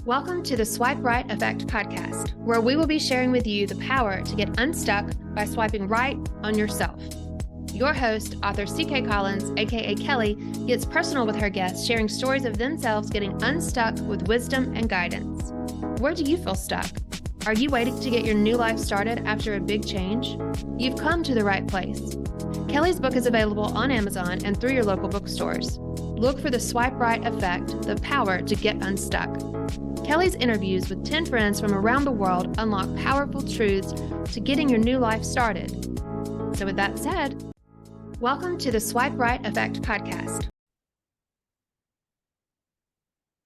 Welcome to the Swipe Right Effect podcast, where we will be sharing with you the power to get unstuck by swiping right on yourself. Your host, author C.K. Collins, aka Kelly, gets personal with her guests, sharing stories of themselves getting unstuck with wisdom and guidance. Where do you feel stuck? Are you waiting to get your new life started after a big change? You've come to the right place. Kelly's book is available on Amazon and through your local bookstores. Look for the Swipe Right Effect, the power to get unstuck. Kelly's interviews with 10 friends from around the world unlock powerful truths to getting your new life started. So with that said, welcome to the Swipe Right Effect podcast.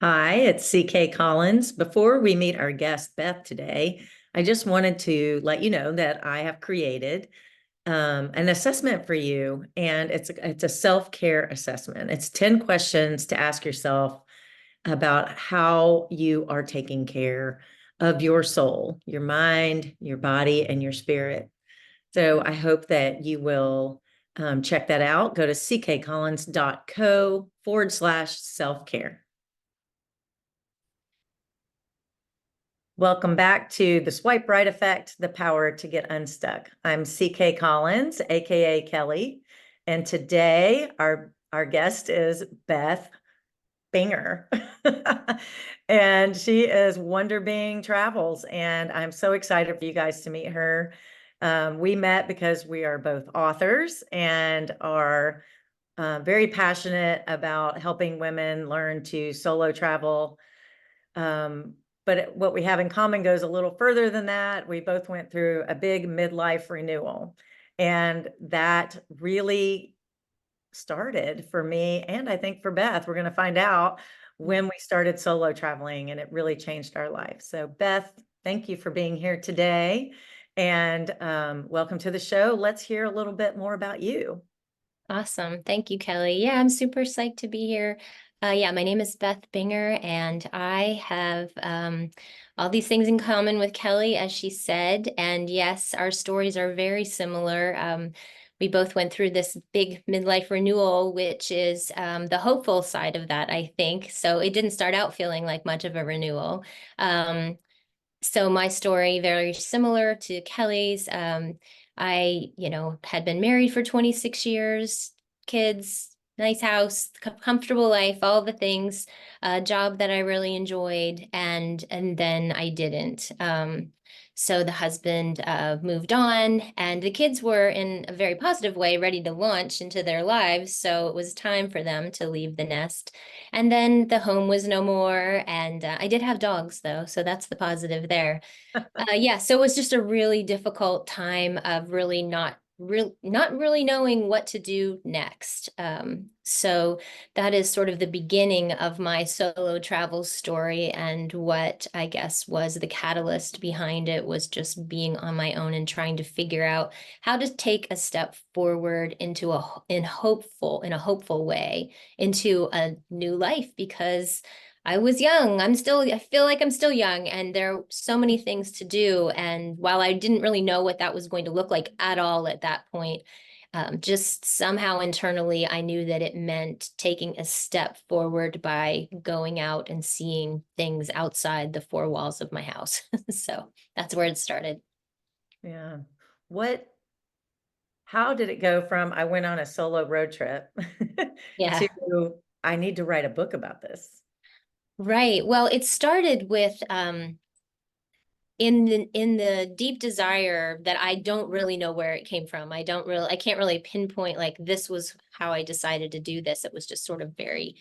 Hi, it's C.K. Collins. Before we meet our guest, Beth, today, I just wanted to let you know that I have created an assessment for you, and it's a self-care assessment. It's 10 questions to ask yourself about how you are taking care of your soul, your mind, your body, and your spirit. So I hope that you will check that out. Go to ckcollins.co/self-care. Welcome back to the Swipe Right Effect, the power to get unstuck. I'm C.K. Collins, aka Kelly, and today our guest is Beth Binger. And she is Wonder Being Travels, and I'm so excited for you guys to meet her. We met because we are both authors and are very passionate about helping women learn to solo travel. But what we have in common goes a little further than that. We both went through a big midlife renewal, and that really started for me, and I think for Beth, we're going to find out when we started solo traveling, and it really changed our life. So Beth, thank you for being here today, and welcome to the show. Let's hear a little bit more about you. Awesome. Thank you, Kelly. Yeah, I'm super psyched to be here. My name is Beth Binger, and I have all these things in common with Kelly, as she said. And yes, our stories are very similar. We both went through this big midlife renewal, which is the hopeful side of that, I think. So it didn't start out feeling like much of a renewal. So my story, very similar to Kelly's. I, had been married for 26 years, kids, nice house, comfortable life, all the things, a job that I really enjoyed, and then I didn't. So the husband moved on, and the kids were, in a very positive way, ready to launch into their lives. So it was time for them to leave the nest. And then the home was no more. And I did have dogs, though. So that's the positive there. So it was just a really difficult time of really not really knowing what to do next. So that is sort of the beginning of my solo travel story, and what I guess was the catalyst behind it was just being on my own and trying to figure out how to take a step forward into in a hopeful way into a new life, because I was young. I feel like I'm still young, and there are so many things to do. And while I didn't really know what that was going to look like at all at that point, just somehow internally, I knew that it meant taking a step forward by going out and seeing things outside the four walls of my house. So that's where it started. Yeah. How did it go from I went on a solo road trip Yeah. to I need to write a book about this? Right. Well, it started with in the deep desire that I don't really know where it came from. I can't really pinpoint like this was how I decided to do this. It was just sort of very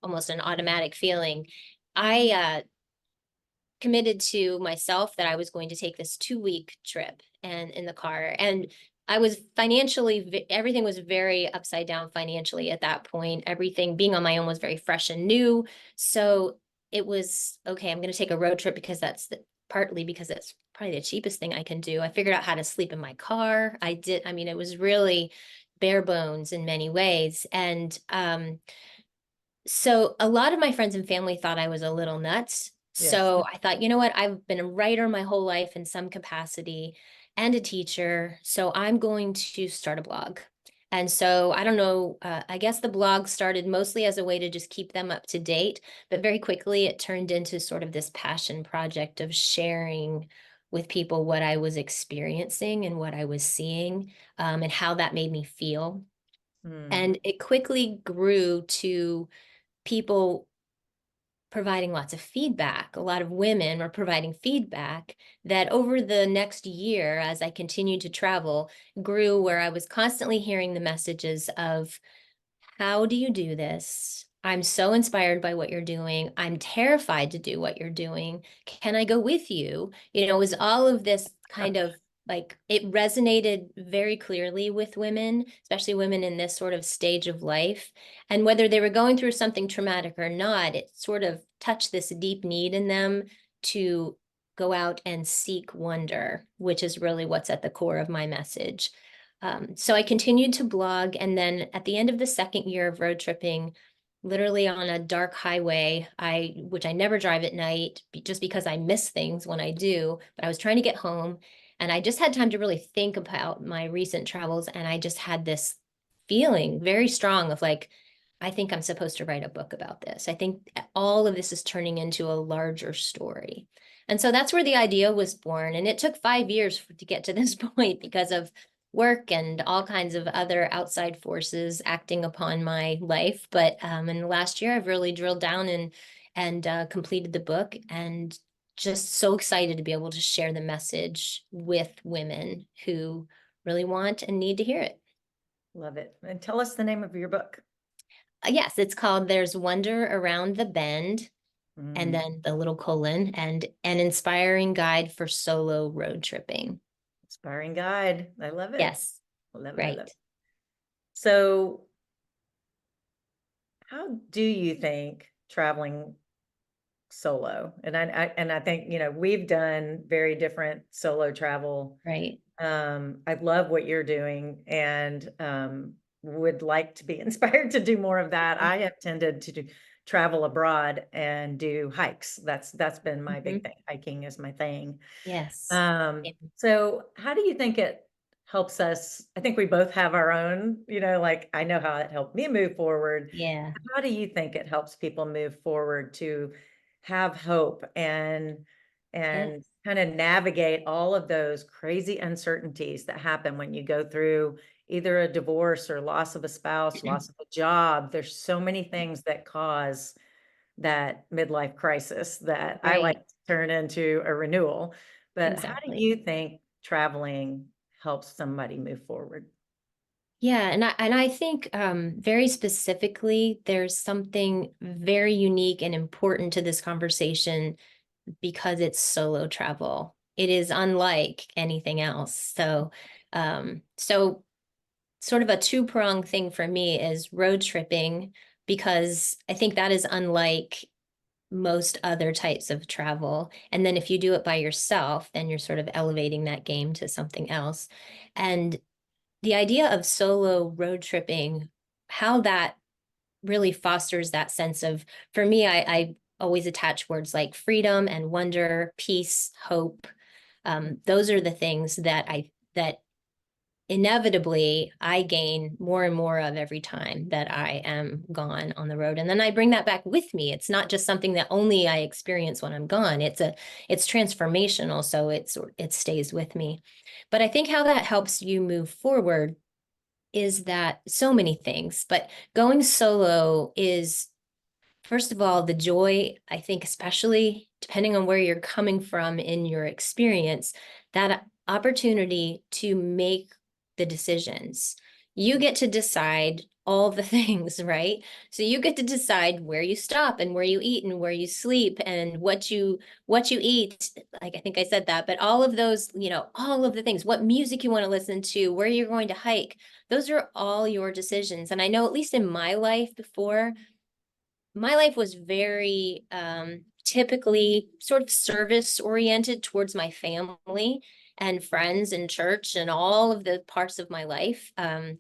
almost an automatic feeling. I committed to myself that I was going to take this 2-week trip and in the car, and I was everything was very upside down financially at that point. Everything being on my own was very fresh and new. So it was, okay, I'm going to take a road trip because partly because it's probably the cheapest thing I can do. I figured out how to sleep in my car. It was really bare bones in many ways. And so a lot of my friends and family thought I was a little nuts. Yes. So I thought, you know what? I've been a writer my whole life in some capacity and a teacher. So I'm going to start a blog. And so I don't know, I guess the blog started mostly as a way to just keep them up to date, but very quickly it turned into sort of this passion project of sharing with people what I was experiencing and what I was seeing, and how that made me feel. Mm. And it quickly grew to people providing lots of feedback. A lot of women were providing feedback that over the next year, as I continued to travel, grew where I was constantly hearing the messages of, how do you do this? I'm so inspired by what you're doing. I'm terrified to do what you're doing. Can I go with you? You know, it was all of this kind of like, it resonated very clearly with women, especially women in this sort of stage of life. And whether they were going through something traumatic or not, it sort of touched this deep need in them to go out and seek wonder, which is really what's at the core of my message. So I continued to blog, and then at the end of the second year of road tripping, literally on a dark highway, which I never drive at night just because I miss things when I do, but I was trying to get home, and I just had time to really think about my recent travels, and I just had this feeling very strong of like, I think I'm supposed to write a book about this. I think all of this is turning into a larger story. And so that's where the idea was born. And it took 5 years to get to this point because of work and all kinds of other outside forces acting upon my life. But in the last year, I've really drilled down and completed the book, and just so excited to be able to share the message with women who really want and need to hear it. Love it. And tell us the name of your book. Yes, it's called There's Wonder Around the Bend, and Mm. then the little colon, and an inspiring guide for solo road tripping. Inspiring guide. I love it. Yes, I love it. I love right. it. So, how do you think traveling solo, and I think, we've done very different solo travel. Right. I love what you're doing, and would like to be inspired to do more of that. I have tended to travel abroad and do hikes. That's been my big Mhm. thing. Hiking is my thing. Yes. So how do you think it helps us? I think we both have our own, like I know how it helped me move forward. Yeah. How do you think it helps people move forward to have hope and Yes. kind of navigate all of those crazy uncertainties that happen when you go through either a divorce or loss of a spouse, loss of a job? There's so many things that cause that midlife crisis that I like Right. to turn into a renewal. But how do Exactly. you think traveling helps somebody move forward? Yeah, and I think very specifically, there's something very unique and important to this conversation because it's solo travel. It is unlike anything else. So sort of a two-pronged thing for me is road tripping, because I think that is unlike most other types of travel. And then if you do it by yourself, then you're sort of elevating that game to something else. And the idea of solo road tripping, how that really fosters that sense of, for me, I always attach words like freedom and wonder, peace, hope. Those are the things that inevitably I gain more and more of every time that I am gone on the road. And then I bring that back with me. It's not just something that only I experience when I'm gone. It's transformational, so it stays with me. But I think how that helps you move forward is that so many things, but going solo is, first of all, the joy, I think, especially depending on where you're coming from in your experience, that opportunity to make the decisions. You get to decide all the things, right? So you get to decide where you stop and where you eat and where you sleep and what you eat. Like I think I said that, but all of those, all of the things, what music you want to listen to, where you're going to hike, those are all your decisions. And I know, at least in my life before, my life was very typically sort of service oriented towards my family and friends and church and all of the parts of my life. And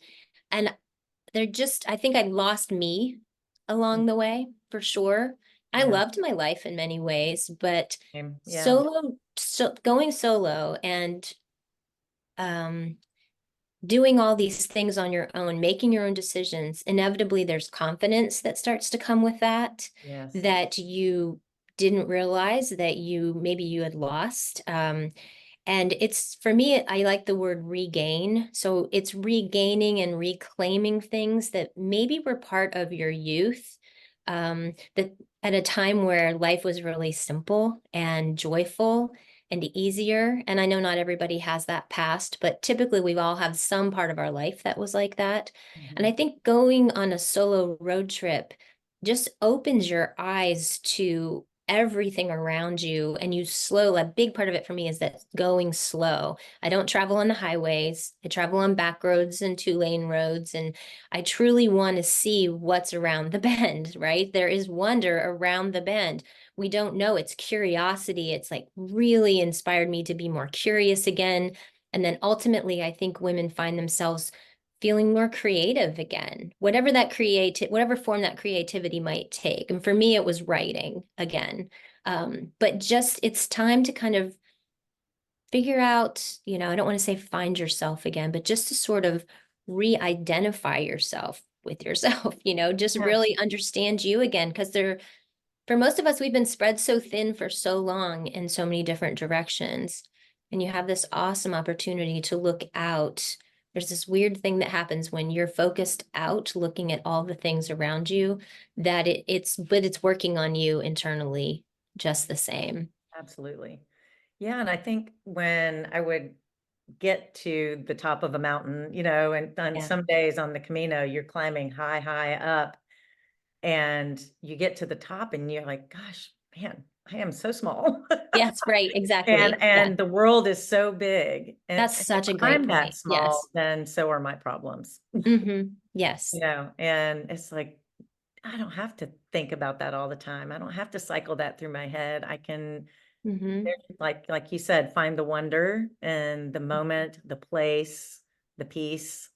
I think I lost me along the way for sure. I Yeah. loved my life in many ways, but Yeah. going solo and um, doing all these things on your own, making your own decisions, inevitably there's confidence that starts to come with that, Yes. that you didn't realize that maybe you had lost. And it's, for me, I like the word regain. So it's regaining and reclaiming things that maybe were part of your youth, that at a time where life was really simple and joyful and easier. And I know not everybody has that past, but typically we all have some part of our life that was like that. And I think going on a solo road trip just opens your eyes to everything around you, and a big part of it for me is that going slow. I don't travel on the highways. I travel on back roads and 2-lane roads, and I truly want to see what's around the bend, right? There is wonder around the bend. We don't know. It's curiosity. It's like really inspired me to be more curious again. And then ultimately, I think women find themselves feeling more creative again, whatever form that creativity might take. And for me, it was writing again. But just it's time to kind of figure out, I don't want to say find yourself again, but just to sort of re-identify yourself with yourself, just Yes. really understand you again. Because for most of us, we've been spread so thin for so long in so many different directions. And you have this awesome opportunity to look out. There's this weird thing that happens when you're focused out, looking at all the things around you, that it's working on you internally just the same. Absolutely. Yeah. And I think when I would get to the top of a mountain, and on Yeah. some days on the Camino, you're climbing high, high up, and you get to the top and you're like, gosh, man, I am so small. Yes, right, And exactly. Yeah. and the world is so big. And That's if such a great I'm that point. small, Yes. then so are my problems. Yes. And it's like, I don't have to think about that all the time. I don't have to cycle that through my head. I can, Hmm. like you said, find the wonder and the moment, the place, the peace,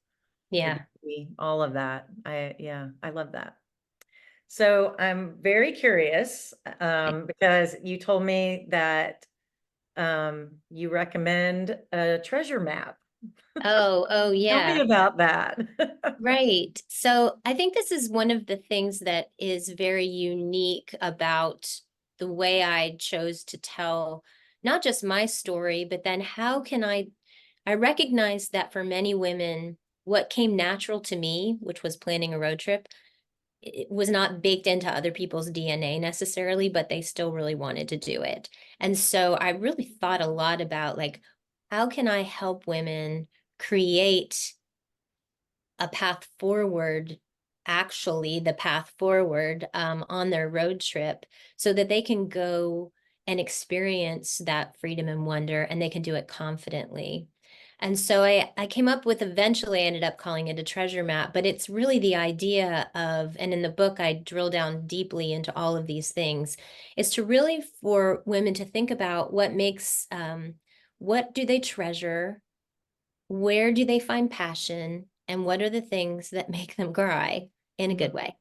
the Yeah. beauty, all of that. I love that. So I'm very curious, because you told me that you recommend a treasure map. Oh, Tell me yeah. about that. Right. So I think this is one of the things that is very unique about the way I chose to tell not just my story, but then I recognize that for many women, what came natural to me, which was planning a road trip, it was not baked into other people's DNA necessarily, but they still really wanted to do it. And so I really thought a lot about like, how can I help women create a path forward, actually the path forward on their road trip, so that they can go and experience that freedom and wonder, and they can do it confidently. And so I came up with, eventually I ended up calling it a treasure map, but it's really the idea of, and in the book I drill down deeply into all of these things, is to really for women to think about what do they treasure, where do they find passion, and what are the things that make them cry in a Mhm. good way.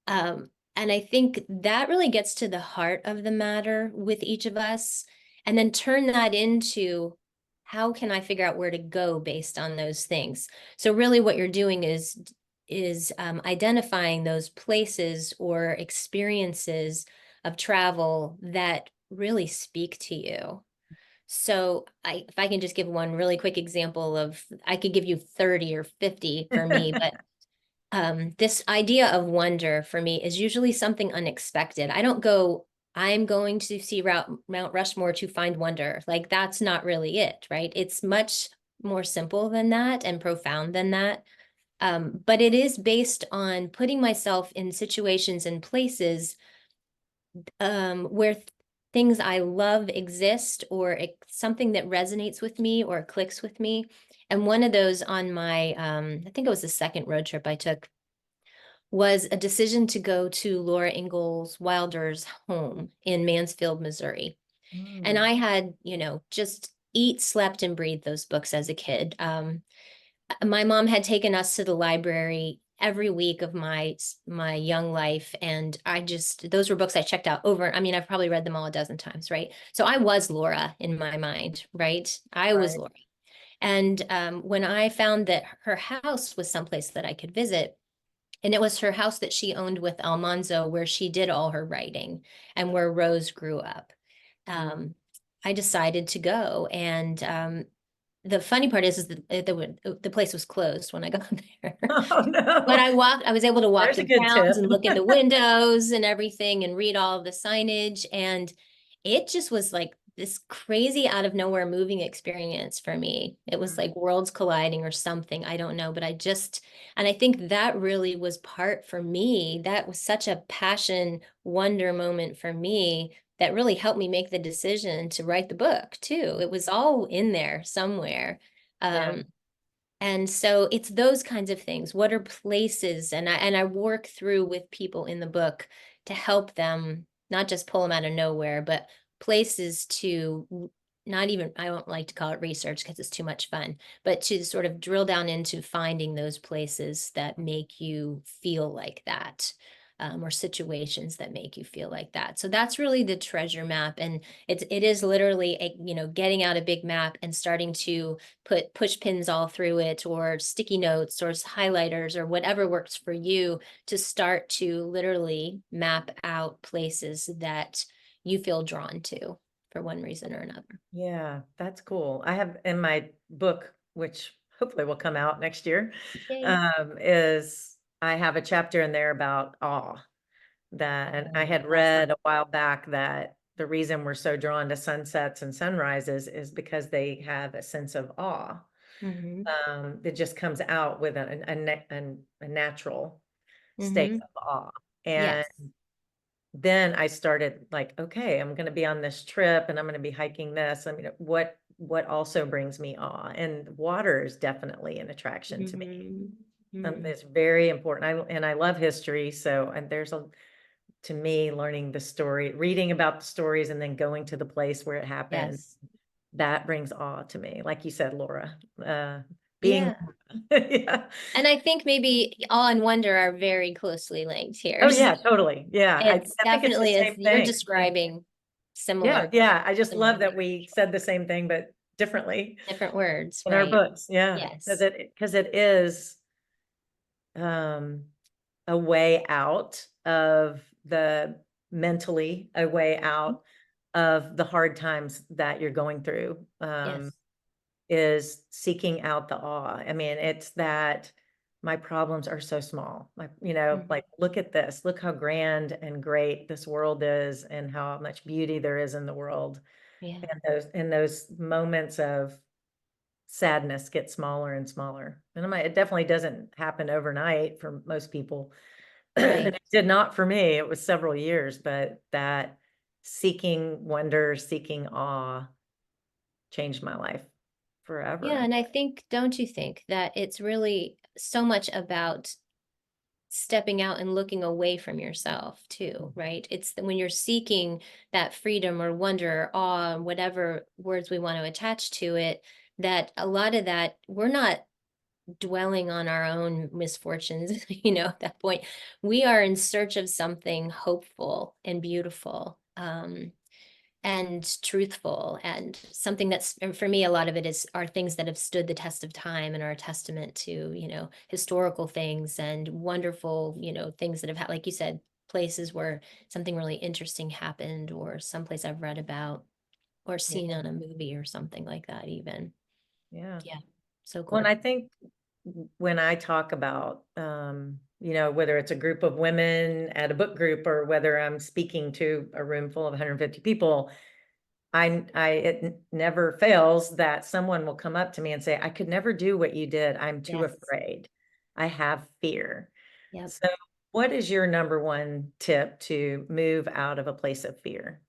And I think that really gets to the heart of the matter with each of us, and then turn that into, how can I figure out where to go based on those things? So really what you're doing is identifying those places or experiences of travel that really speak to you. So if I can just give one really quick example of, I could give you 30 or 50 for me, but this idea of wonder for me is usually something unexpected. I don't go, I'm going to see Mount Rushmore to find wonder. Like that's not really it, right? It's much more simple than that and profound than that. But it is based on putting myself in situations and places where things I love exist, or something that resonates with me or clicks with me. And one of those on my, I think it was the second road trip I took, was a decision to go to Laura Ingalls Wilder's home in Mansfield, Missouri. And Mm, I had, just eat, slept, and breathed those books as a kid. My mom had taken us to the library every week of my young life, and those were books I checked out over. I mean, I've probably read them all a dozen times, right? So I was Laura in my mind, right? I was right. Laura. And when I found that her house was someplace that I could visit, and it was her house that she owned with Almanzo, where she did all her writing and where Rose grew up. I decided to go. And the funny part is that the place was closed when I got there. Oh, no. But I was able to walk There's a the good grounds tip. and look in the windows and everything and read all of the signage. And it just was like this crazy out of nowhere moving experience for me. It was like worlds colliding or something. I don't know, but and I think that really was part for me. That was such a passion, wonder moment for me that really helped me make the decision to write the book too. It was all in there somewhere. Yeah. And so it's those kinds of things. What are places? And I work through with people in the book to help them not just pull them out of nowhere, but places to not even, I don't like to call it research because it's too much fun, but to sort of drill down into finding those places that make you feel like that. Or situations that make you feel like that. So that's really the treasure map. And it is literally getting out a big map and starting to put push pins all through it, or sticky notes or highlighters or whatever works for you, to start to literally map out places that you feel drawn to for one reason or another. Yeah, that's cool. I have in my book, which hopefully will come out next year, Yay. is I have a chapter in there about awe. And I had read a while back that the reason we're so drawn to sunsets and sunrises is because they have a sense of awe. That just comes out with a natural state of awe. And Yes. then I started like, okay, I'm going to be on this trip and I'm going to be hiking this. I mean, what also brings me awe? And water is definitely an attraction to me. It's very important. I love history. So, and to me, learning the story, reading about the stories and then going to the place where it happened, Yes. that brings awe to me. Like you said, Laura, being, Yeah. yeah. And I think maybe awe and wonder are very closely linked here. Oh yeah, totally. Yeah. It's I think it's the definitely, as same you're thing. describing, Yeah. similar, Yeah. I just love similar that we said the same thing, but differently different words, in our right? books. Yeah. Yes. Because it is, um, a way out of the mentally, a way out of the hard times that you're going through, Yes. is seeking out the awe. I mean, it's that my problems are so small. Like, like, look at this, look how grand and great this world is and how much beauty there is in the world. Yeah. And those moments of sadness get smaller and smaller. And it definitely doesn't happen overnight for most people. Right. It did not for me. It was several years, but that seeking wonder, seeking awe changed my life Yeah. forever. And I think, don't you think that it's really so much about stepping out and looking away from yourself too, right? It's when you're seeking that freedom or wonder or awe, whatever words we want to attach to it, that a lot of that, we're not dwelling on our own misfortunes, at that point. We are in search of something hopeful and beautiful. And truthful, and something that's, and for me, a lot of it are things that have stood the test of time and are a testament to, historical things and wonderful, things that have had, like you said, places where something really interesting happened, or someplace I've read about or Yeah. seen on a movie or something like that even. Yeah. Yeah. So Well, and cool. I think when I talk about, whether it's a group of women at a book group or whether I'm speaking to a room full of 150 people, it never fails that someone will come up to me and say, I could never do what you did. I'm too Yes. afraid. I have fear. Yep. So what is your number one tip to move out of a place of fear?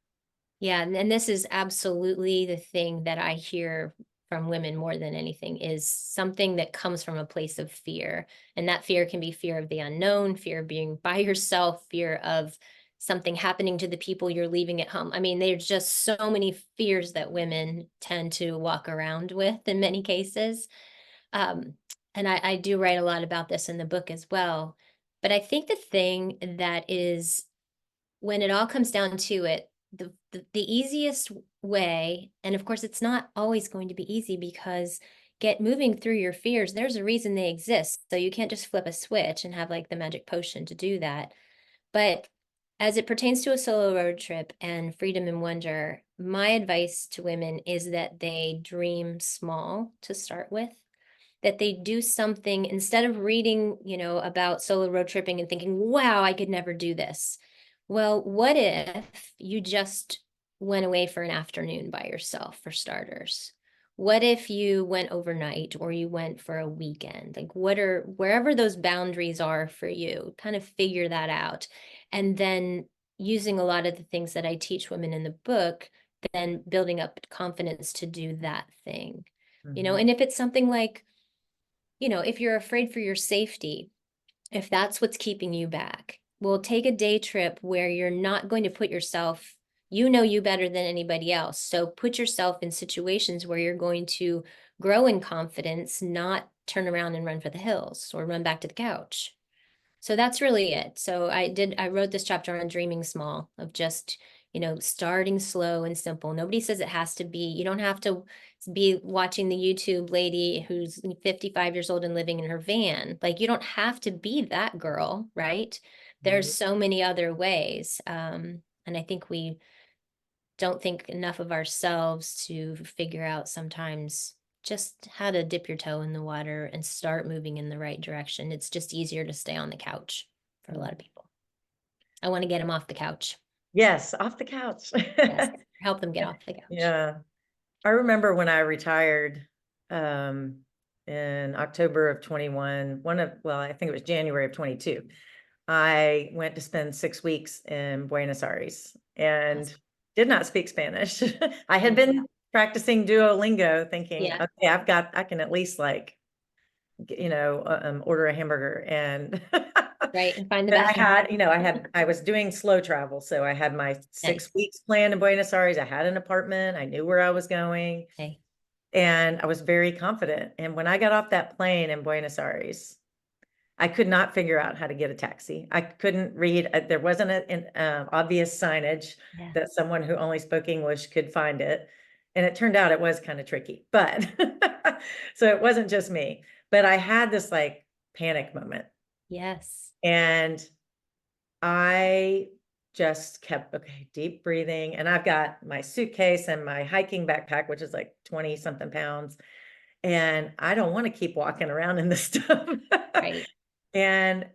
Yeah, and this is absolutely the thing that I hear from women more than anything, is something that comes from a place of fear. And that fear can be fear of the unknown, fear of being by yourself, fear of something happening to the people you're leaving at home. I mean, there's just so many fears that women tend to walk around with in many cases. Um, and I do write a lot about this in the book as well. But I think the thing that is, when it all comes down to it, the easiest way, and of course it's not always going to be easy, because get moving through your fears, there's a reason they exist. So you can't just flip a switch and have like the magic potion to do that. But as it pertains to a solo road trip and freedom and wonder, my advice to women is that they dream small to start with, that they do something instead of reading, about solo road tripping and thinking, wow, I could never do this. Well, what if you just went away for an afternoon by yourself, for starters? What if you went overnight or you went for a weekend? Like, wherever those boundaries are for you, kind of figure that out. And then using a lot of the things that I teach women in the book, then building up confidence to do that thing. Mhm. And if it's something like, if you're afraid for your safety, if that's what's keeping you back, well, take a day trip where you're not going to put yourself, you better than anybody else. So put yourself in situations where you're going to grow in confidence, not turn around and run for the hills or run back to the couch. So that's really it. So I wrote this chapter on dreaming small, of just, starting slow and simple. Nobody says it has to be, you don't have to be watching the YouTube lady who's 55 years old and living in her van. Like, you don't have to be that girl, right? There's Right. so many other ways. And I think we don't think enough of ourselves to figure out sometimes just how to dip your toe in the water and start moving in the right direction. It's just easier to stay on the couch for a lot of people. I want to get them off the couch. Yes, off the couch. Yes, help them get off the couch. Yeah. I remember when I retired, um, in October of 21, I think it was January of 22. I went to spend 6 weeks in Buenos Aires and Awesome. did not speak Spanish. I had Oh, been practicing Duolingo thinking, yeah, okay, I can at least like, order a hamburger and right. And find the but I bathroom. had, I was doing slow travel. So I had my 6 Nice. weeks planned in Buenos Aires. I had an apartment. I knew where I was going Hey, and I was very confident. And when I got off that plane in Buenos Aires, I could not figure out how to get a taxi. I couldn't read, there wasn't an obvious signage yeah, that someone who only spoke English could find it. And it turned out it was kind of tricky, but so it wasn't just me, but I had this like panic moment yes, and I just kept, okay, deep breathing. And I've got my suitcase and my hiking backpack, which is like 20 something pounds. And I don't want to keep walking around in this stuff. right. And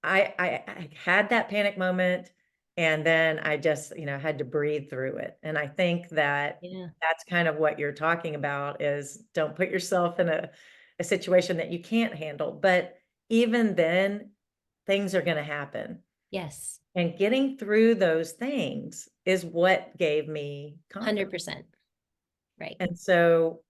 I had that panic moment and then I just, had to breathe through it. And I think that Yeah, that's kind of what you're talking about is don't put yourself in a situation that you can't handle. But even then, things are going to happen. yes, And getting through those things is what gave me confidence. 100%. Right. And so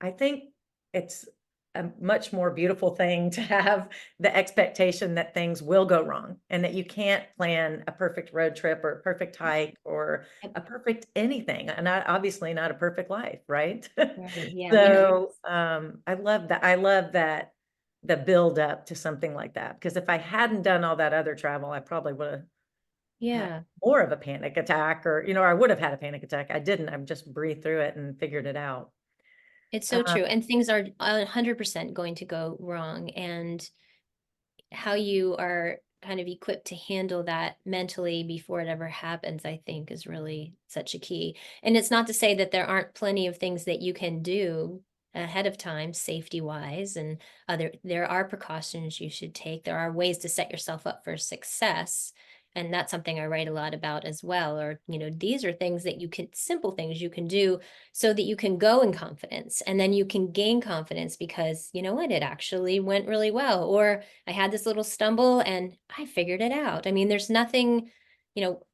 I think it's a much more beautiful thing to have the expectation that things will go wrong and that you can't plan a perfect road trip or a perfect hike or Yep. a perfect anything and obviously not a perfect life, right? Right. Yeah. So I love that. I love that the build up to something like that because if I hadn't done all that other travel, I probably would have had Yeah. more of a panic attack or, I would have had a panic attack. I didn't. I've just breathed through it and figured it out. It's so Uh, true. And things are 100% going to go wrong. And how you are kind of equipped to handle that mentally before it ever happens, I think is really such a key. And it's not to say that there aren't plenty of things that you can do ahead of time, safety wise, and there are precautions you should take. There are ways to set yourself up for success. And that's something I write a lot about as well. Or, these are things that simple things you can do so that you can go in confidence and then you can gain confidence because you know what, it actually went really well. Or I had this little stumble and I figured it out. I mean, there's nothing, you know,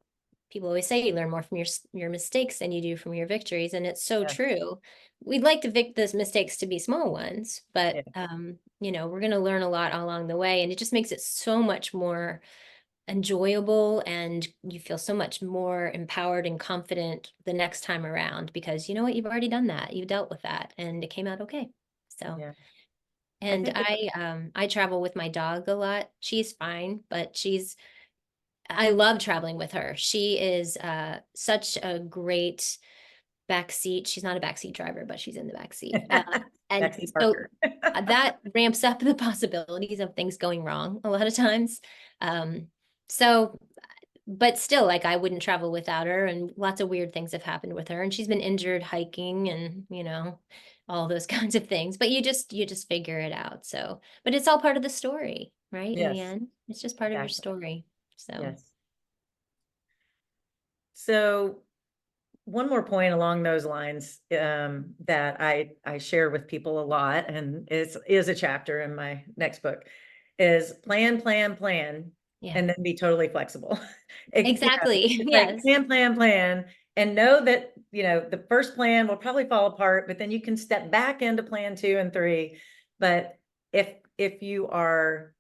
people always say you learn more from your mistakes than you do from your victories, and it's so yeah, true. We'd like those mistakes to be small ones, but yeah, we're going to learn a lot along the way, and it just makes it so much more enjoyable, and you feel so much more empowered and confident the next time around because you know what, you've already done that, you've dealt with that, and it came out okay. So. yeah. I And think it's I travel with my dog a lot. She's fine, but I love traveling with her. She is such a great back seat. She's not a backseat driver, but she's in the back seat. And Backseat so Parker. that ramps up the possibilities of things going wrong a lot of times. So, but still, like, I wouldn't travel without her, and lots of weird things have happened with her, and she's been injured hiking and, all those kinds of things, but you just figure it out. So, but it's all part of the story, right? In the Yes, end, it's just part of your exactly. story. So, Yes. So one more point along those lines that I share with people a lot, and is a chapter in my next book, is plan, plan, plan, yeah, and then be totally flexible. exactly. It's like Yes. plan, plan, plan, and know that, the first plan will probably fall apart, but then you can step back into plan 2 and 3. But if you are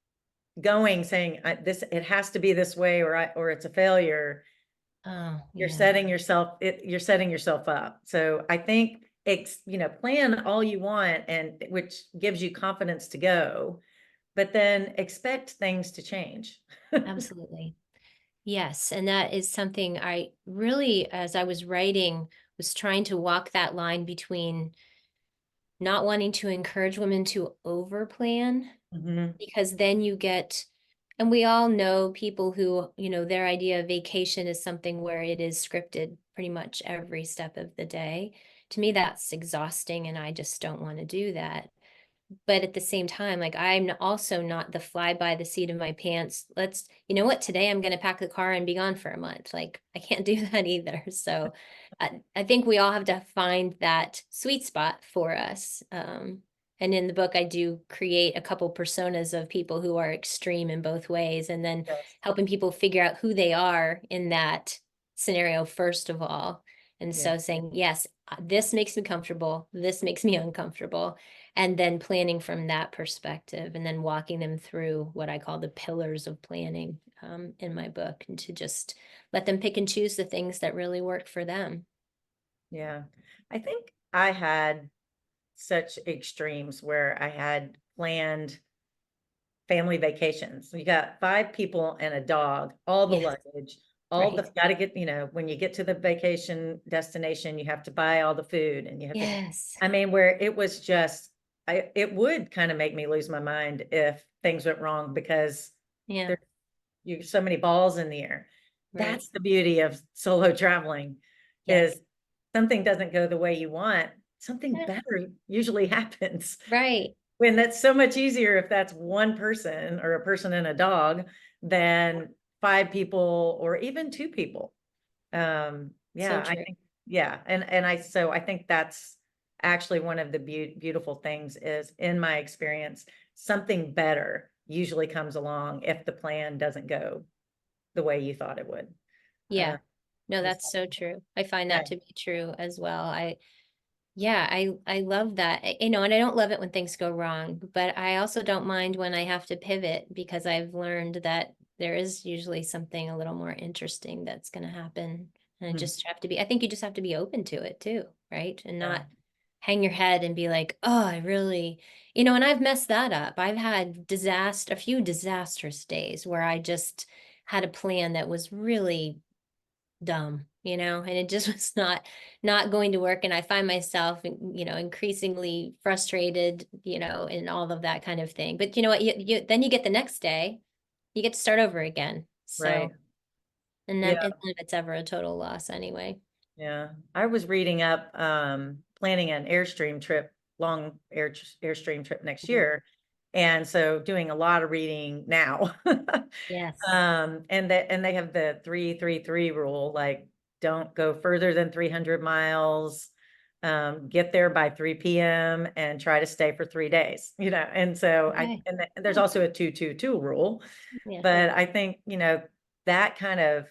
going saying it has to be this way, or it's a failure, Oh, you're yeah. setting yourself up. So I think plan all you want, and which gives you confidence to go, but then expect things to change. Absolutely. Yes. And that is something I really, as I was writing, was trying to walk that line between not wanting to encourage women to overplan, Mhm. because then you get, and we all know people who, their idea of vacation is something where it is scripted pretty much every step of the day. To me, that's exhausting, and I just don't want to do that. But at the same time, like, I'm also not the fly by the seat of my pants. You know what, today I'm going to pack the car and be gone for a month. Like, I can't do that either. So I think we all have to find that sweet spot for us. And in the book, I do create a couple personas of people who are extreme in both ways, and then Yes. helping people figure out who they are in that scenario, first of all. And Yeah. so saying, yes, this makes me comfortable, this makes me uncomfortable, and then planning from that perspective, and then walking them through what I call the pillars of planning in my book, and to just let them pick and choose the things that really work for them. Yeah. I think I had such extremes where I had planned family vacations. You got 5 people and a dog, all the Yes, luggage, all the right. gotta get, when you get to the vacation destination, you have to buy all the food, and you have to, Yes. I mean, where it was just, it would kind of make me lose my mind if things went wrong, because Yeah, there's so many balls in the air. right. That's the beauty of solo traveling, Yes. is something doesn't go the way you want, something Yeah, better usually happens. right. When that's so much easier if that's one person, or a person and a dog, than 5 people or even 2 people. So Yeah, I true. think, yeah, so I think that's actually one of the beautiful things, is in my experience, something better usually comes along if the plan doesn't go the way you thought it would. Uh, Yeah. No, is that's so true. I find Yeah. that to be true as well. Yeah, I love that. And I don't love it when things go wrong, but I also don't mind when I have to pivot, because I've learned that there is usually something a little more interesting that's going to happen. And Mm, I think you just have to be open to it too, right? And yeah. not hang your head and be like, oh, I really, and I've messed that up. I've had a few disastrous days where I just had a plan that was really dumb, and it just was not going to work. And I find myself, increasingly frustrated, and all of that kind of thing. But you know what, then you get the next day, you get to start over again. Right. So, and then Yeah. and none of it's ever a total loss anyway. Yeah. I was reading up, planning an Airstream trip, long Airstream trip next Mhm. year. And so doing a lot of reading now. Yes. And they have the 3-3-3 rule, like, don't go further than 300 miles, get there by 3 p.m. and try to stay for 3 days, and so Okay. and there's also a 2-2-2 rule, Yeah. but I think, that kind of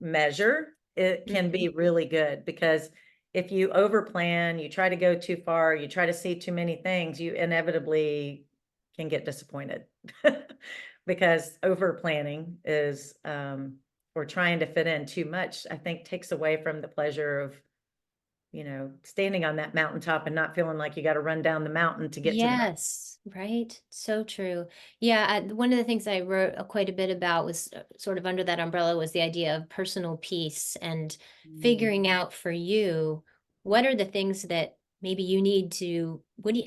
measure, it can Mhm. be really good, because if you over plan, you try to go too far, you try to see too many things, you inevitably can get disappointed. Because over planning is, or trying to fit in too much, I think takes away from the pleasure of, standing on that mountaintop and not feeling like you got to run down the mountain to get to the mountain. Yes. Right. So true. Yeah. One of the things I wrote quite a bit about was sort of under that umbrella was the idea of personal peace and figuring out for you, what are the things that maybe you need to,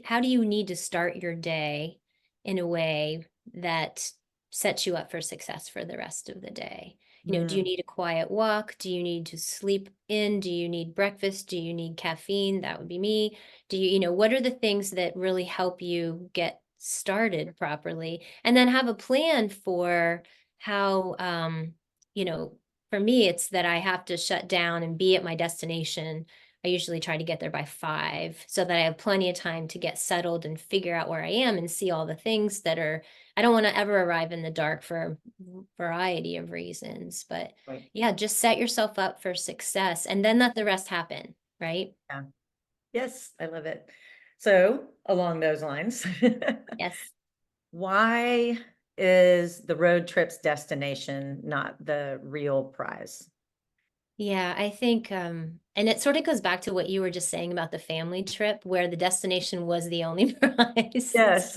how do you need to start your day in a way that sets you up for success for the rest of the day? You know, do you Mm, need a quiet walk? Do you need to sleep in? Do you need breakfast? Do you need caffeine? That would be me. Do you, what are the things that really help you get started properly? And then have a plan for how, you know, for me, it's that I have to shut down and be at my destination. I usually try to get there by 5 so that I have plenty of time to get settled and figure out where I am and see all the things that are, I don't want to ever arrive in the dark for a variety of reasons. But right. yeah, just set yourself up for success and then let the rest happen, right? Yeah. Yes, I love it. So along those lines, Yes. why is the road trip's destination not the real prize? Yeah, I think, and it sort of goes back to what you were just saying about the family trip where the destination was the only prize. Yes.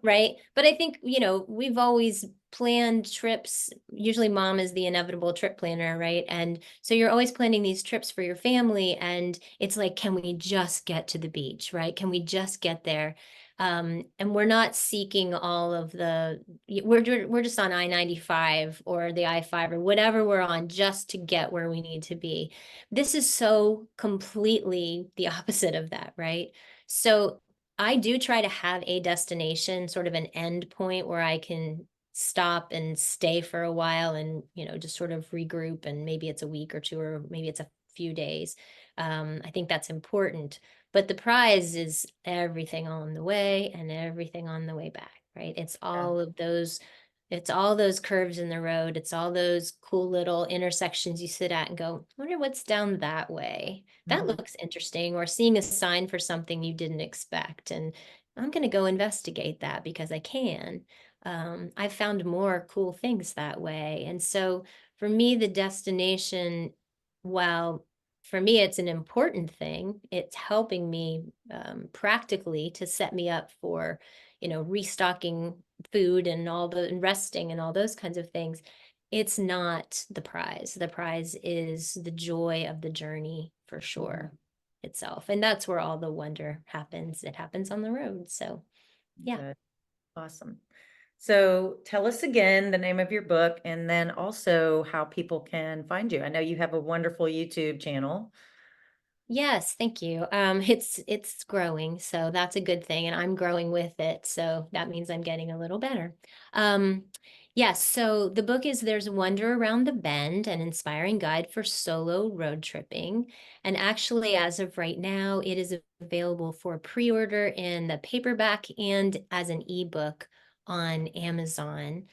Right? But I think, we've always planned trips. Usually mom is the inevitable trip planner, right? And so you're always planning these trips for your family. And it's like, can we just get to the beach, right? Can we just get there? And we're not seeking all of we're just on I-95 or the I-5 or whatever we're on just to get where we need to be. This is so completely the opposite of that, right? So I do try to have a destination, sort of an end point where I can stop and stay for a while and, just sort of regroup, and maybe it's a week or two, or maybe it's a few days. I think that's important. But the prize is everything on the way and everything on the way back, right? Yeah. It's all those curves in the road. It's all those cool little intersections you sit at and go, I wonder what's down that way. That Mhm. looks interesting. Or seeing a sign for something you didn't expect. And I'm going to go investigate that because I can. I've found more cool things that way. And so for me, the destination, while for me, it's an important thing. It's helping me practically to set me up for, restocking food and and resting and all those kinds of things. It's not the prize. The prize is the joy of the journey for sure itself. And that's where all the wonder happens. It happens on the road. So, yeah. Good. Awesome. So tell us again the name of your book and then also how people can find you. I know you have a wonderful YouTube channel. Yes, thank you. It's growing, so that's a good thing, and I'm growing with it, so that means I'm getting a little better. Um, yes, so the book is There's Wonder Around the Bend, an inspiring guide for solo road tripping. And actually, as of right now, it is available for pre-order in the paperback and as an ebook on Amazon.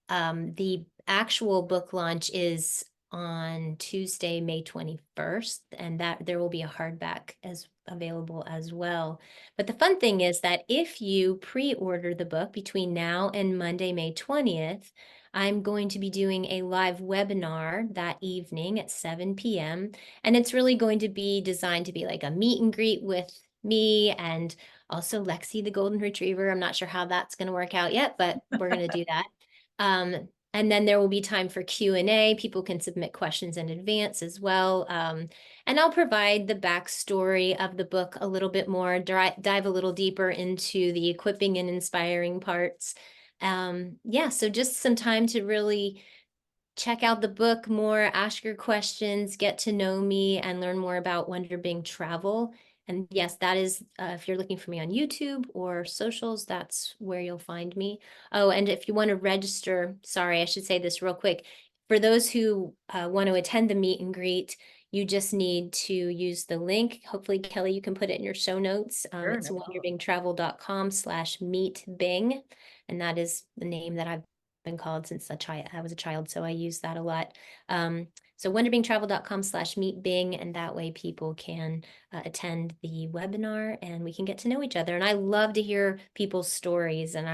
The actual book launch is on Tuesday, May 21st, and that there will be a hardback as available as well. But the fun thing is that if you pre-order the book between now and Monday, May 20th, I'm going to be doing a live webinar that evening at 7 p.m. And it's really going to be designed to be like a meet and greet with me and also Lexi, the golden retriever. I'm not sure how that's going to work out yet, but we're going to do that. And then there will be time for Q&A. People can submit questions in advance as well. And I'll provide the backstory of the book a little bit more, dive a little deeper into the equipping and inspiring parts. Yeah, so just some time to really check out the book more, ask your questions, get to know me, and learn more about Wonder Bing travel. And yes, that is, if you're looking for me on YouTube or socials, that's where you'll find me. Oh, and if you want to register, sorry, I should say this real quick. For those who want to attend the meet and greet, you just need to use the link. Hopefully, Kelly, you can put it in your show notes. Sure, It's no problem. wonderbingtravel.com/meetbing. And that is the name that I've been called since I was a child, so I use that a lot. So wonderbingtravel.com/meetbing, and that way people can attend the webinar and we can get to know each other. And I love to hear people's stories, and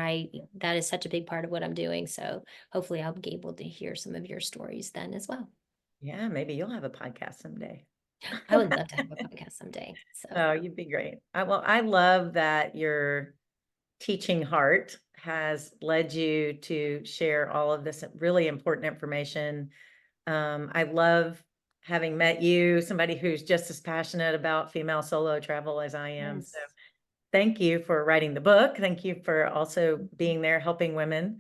that is such a big part of what I'm doing. So hopefully I'll be able to hear some of your stories then as well. Yeah, maybe you'll have a podcast someday. I would love to have a podcast someday. So Oh, you'd be great. Well, I love that you're teaching heart has led you to share all of this really important information. I love having met you, somebody who's just as passionate about female solo travel as I am. Yes. So thank you for writing the book. Thank you for also being there helping women.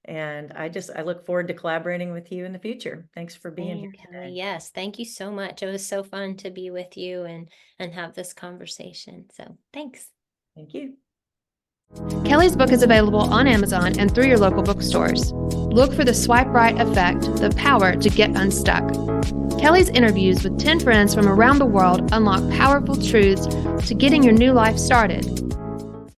And I look forward to collaborating with you in the future. Thanks for being here Kelly. today. Yes, thank you so much. It was so fun to be with you and have this conversation. So thanks. Thank you. Kelly's book is available on Amazon and through your local bookstores. Look for the Swipe Right Effect, the power to get unstuck. Kelly's interviews with 10 friends from around the world unlock powerful truths to getting your new life started.